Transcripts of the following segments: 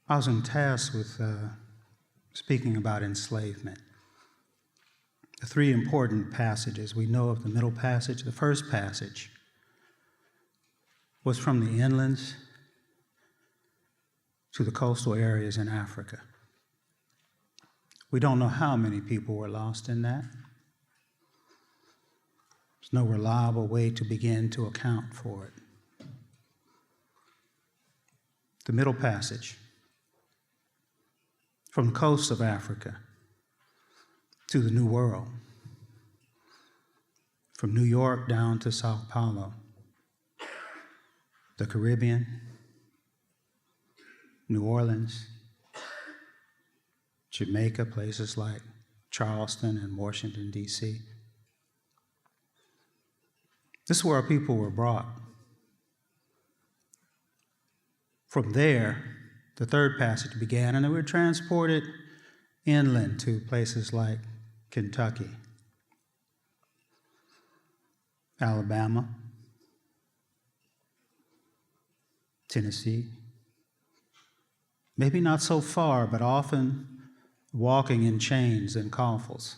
I was tasked with speaking about enslavement. The three important passages we know of: the middle passage. The first passage was from the inlands to the coastal areas in Africa. We don't know how many people were lost in that. There's no reliable way to begin to account for it. The middle passage, from the coast of Africa to the New World, from New York down to Sao Paulo, the Caribbean, New Orleans, Jamaica, places like Charleston and Washington, D.C. This is where our people were brought. From there, the third passage began, and they were transported inland to places like Kentucky, Alabama, Tennessee. Maybe not so far, but often walking in chains and coffles.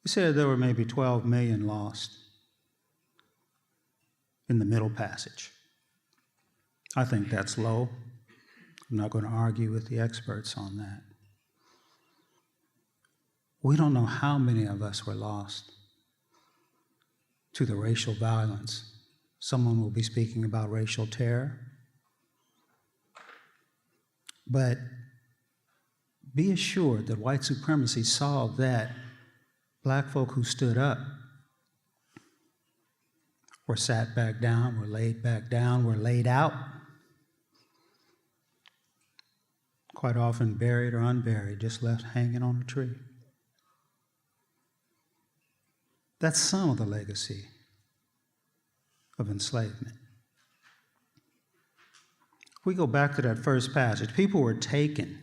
He said there were maybe 12 million lost in the middle passage. I think that's low. I'm not going to argue with the experts on that. We don't know how many of us were lost to the racial violence. Someone will be speaking about racial terror. But be assured that white supremacy saw that black folk who stood up were sat back down, were laid back down, were laid out, quite often buried or unburied, just left hanging on a tree. That's some of the legacy of enslavement. We go back to that first passage. People were taken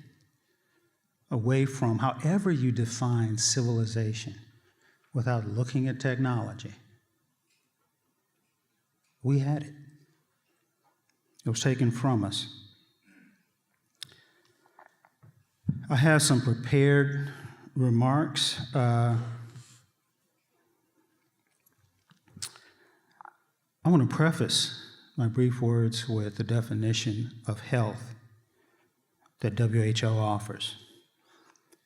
away from, however you define civilization, without looking at technology. We had it. It was taken from us. I have some prepared remarks. I want to preface my brief words with the definition of health that WHO offers.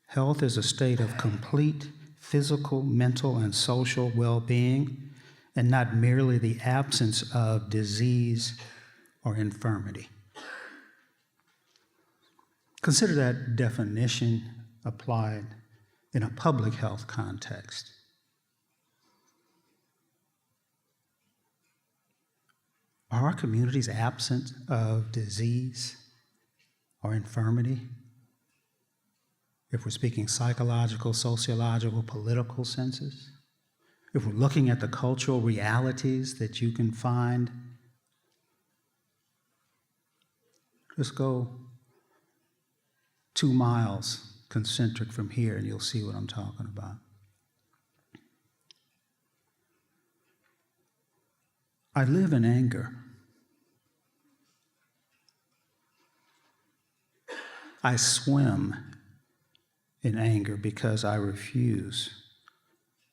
Health is a state of complete physical, mental, and social well-being, and not merely the absence of disease or infirmity. Consider that definition applied in a public health context. Are our communities absent of disease or infirmity? If we're speaking psychological, sociological, political senses, if we're looking at the cultural realities that you can find, just go 2 miles concentric from here and you'll see what I'm talking about. I live in anger. I swim in anger because I refuse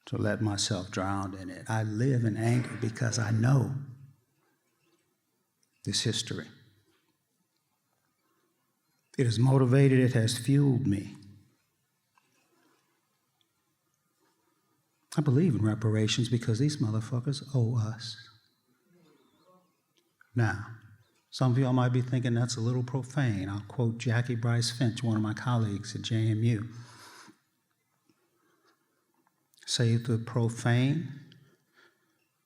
to let myself drown in it. I live in anger because I know this history. It has motivated, it has fueled me. I believe in reparations because these motherfuckers owe us. Now, some of y'all might be thinking that's a little profane. I'll quote Jackie Bryce Finch, one of my colleagues at JMU. Save the profane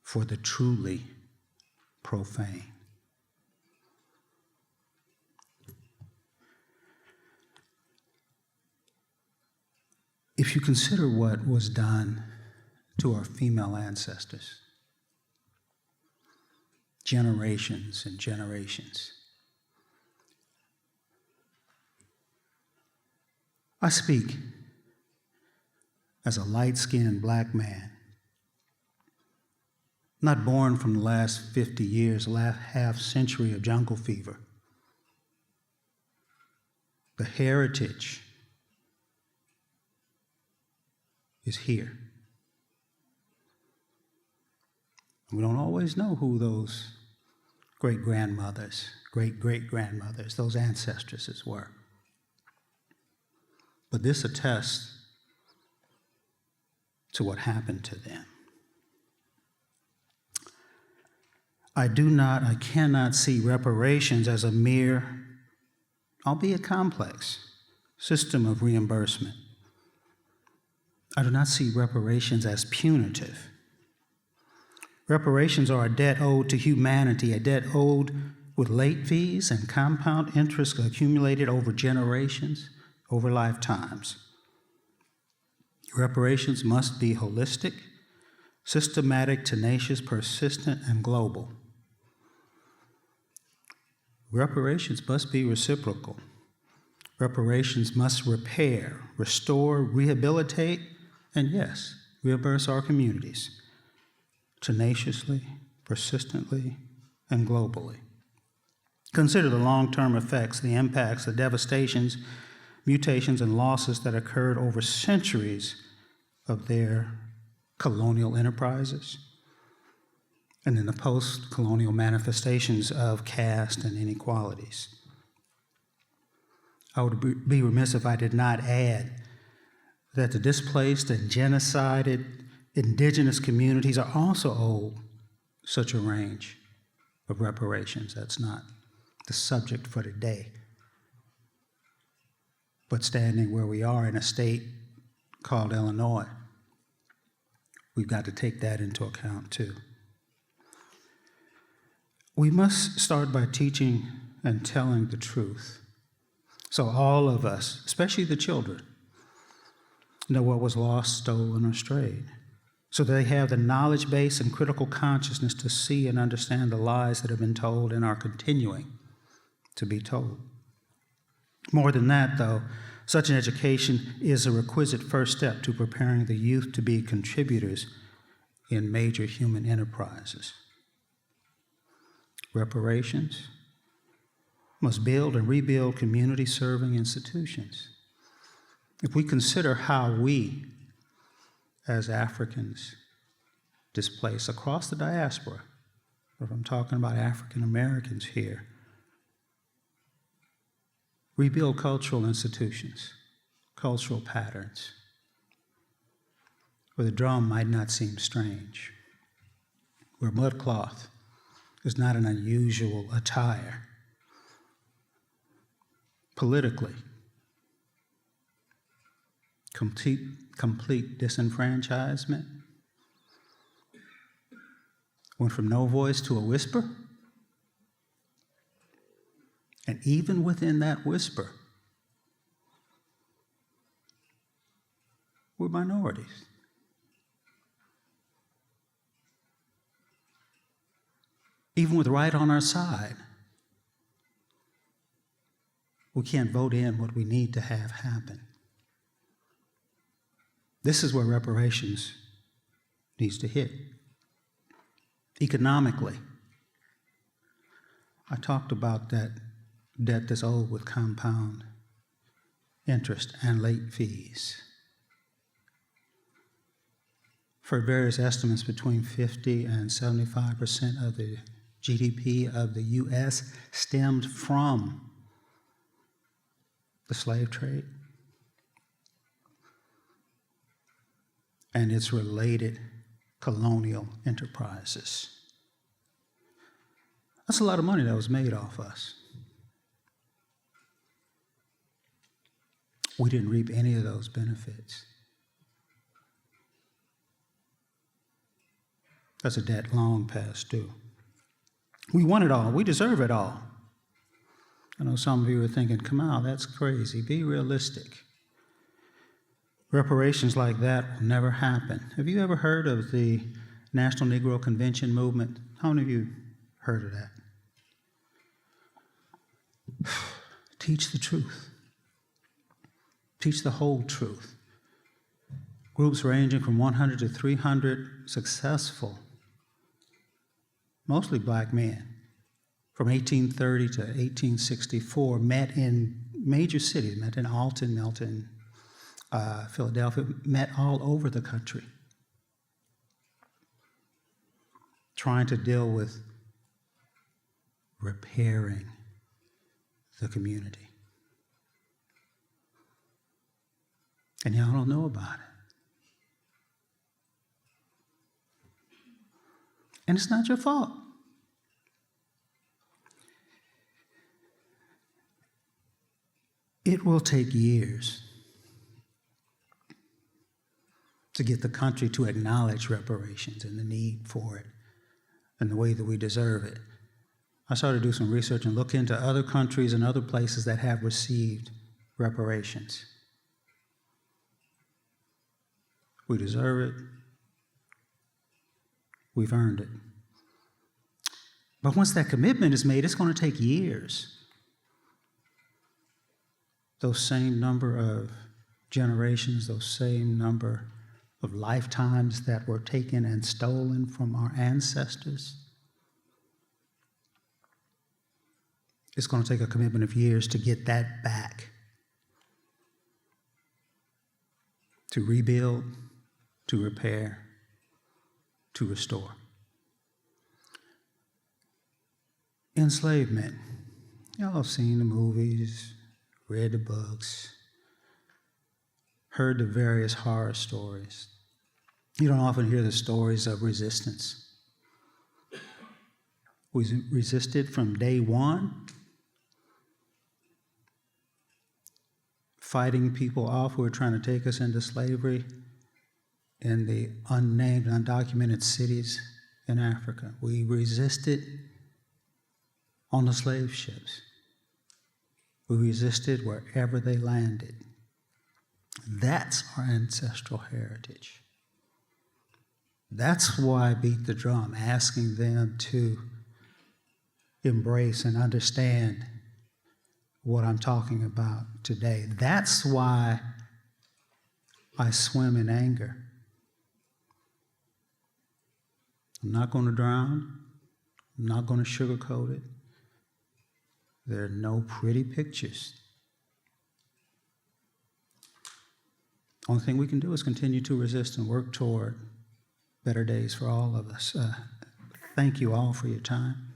for the truly profane. If you consider what was done to our female ancestors, generations and generations. I speak as a light-skinned black man, not born from the last 50 years, last half century of jungle fever, The heritage is here. We don't always know who those great-grandmothers, great-great-grandmothers, those ancestresses were. But this attests to what happened to them. I cannot see reparations as a mere, albeit complex, system of reimbursement. I do not see reparations as punitive. Reparations are a debt owed to humanity, a debt owed with late fees and compound interest accumulated over generations, over lifetimes. Reparations must be holistic, systematic, tenacious, persistent, and global. Reparations must be reciprocal. Reparations must repair, restore, rehabilitate, and yes, reimburse our communities tenaciously, persistently, and globally. Consider the long-term effects, the impacts, the devastations, mutations, and losses that occurred over centuries of their colonial enterprises, and then the post-colonial manifestations of caste and inequalities. I would be remiss if I did not add that the displaced and genocided indigenous communities are also owed such a range of reparations. That's not the subject for today. But standing where we are in a state called Illinois, we've got to take that into account too. We must start by teaching and telling the truth. So all of us, especially the children, know what was lost, stolen, or strayed. So they have the knowledge base and critical consciousness to see and understand the lies that have been told and are continuing to be told. More than that, though, such an education is a requisite first step to preparing the youth to be contributors in major human enterprises. Reparations must build and rebuild community-serving institutions. If we consider how we, as Africans displaced across the diaspora, if I'm talking about African Americans here, rebuild cultural institutions, cultural patterns, where the drum might not seem strange, where mudcloth is not an unusual attire. Politically, complete disenfranchisement went from no voice to a whisper. And even within that whisper, we're minorities. Even with right on our side, we can't vote in what we need to have happen. This is where reparations needs to hit. Economically, I talked about that debt that's owed with compound interest and late fees. For various estimates, between 50 and 75% of the GDP of the U.S. stemmed from the slave trade and its related colonial enterprises. That's a lot of money that was made off us. We didn't reap any of those benefits. That's a debt long past due. We want it all. We deserve it all. I know some of you are thinking, Kamau, that's crazy. Be realistic. Reparations like that will never happen. Have you ever heard of the National Negro Convention movement? How many of you heard of that? Teach the truth. Teach the whole truth. Groups ranging from 100 to 300 successful, mostly black men, from 1830 to 1864, met in major cities, met in Alton, Milton, Philadelphia, met all over the country, trying to deal with repairing the community. And y'all don't know about it. And it's not your fault. It will take years to get the country to acknowledge reparations and the need for it and the way that we deserve it. I started to do some research and look into other countries and other places that have received reparations. We deserve it. We've earned it. But once that commitment is made, it's going to take years. Those same number of generations, those same number of lifetimes that were taken and stolen from our ancestors. It's going to take a commitment of years to get that back. To rebuild, to repair, to restore. Enslavement. Y'all have seen the movies, read the books, heard the various horror stories. You don't often hear the stories of resistance. We resisted from day one, fighting people off who were trying to take us into slavery in the unnamed, undocumented cities in Africa. We resisted on the slave ships. We resisted wherever they landed. That's our ancestral heritage. That's why I beat the drum, asking them to embrace and understand what I'm talking about today. That's why I swim in anger. I'm not going to drown. I'm not going to sugarcoat it. There are no pretty pictures. The only thing we can do is continue to resist and work toward better days for all of us. Thank you all for your time.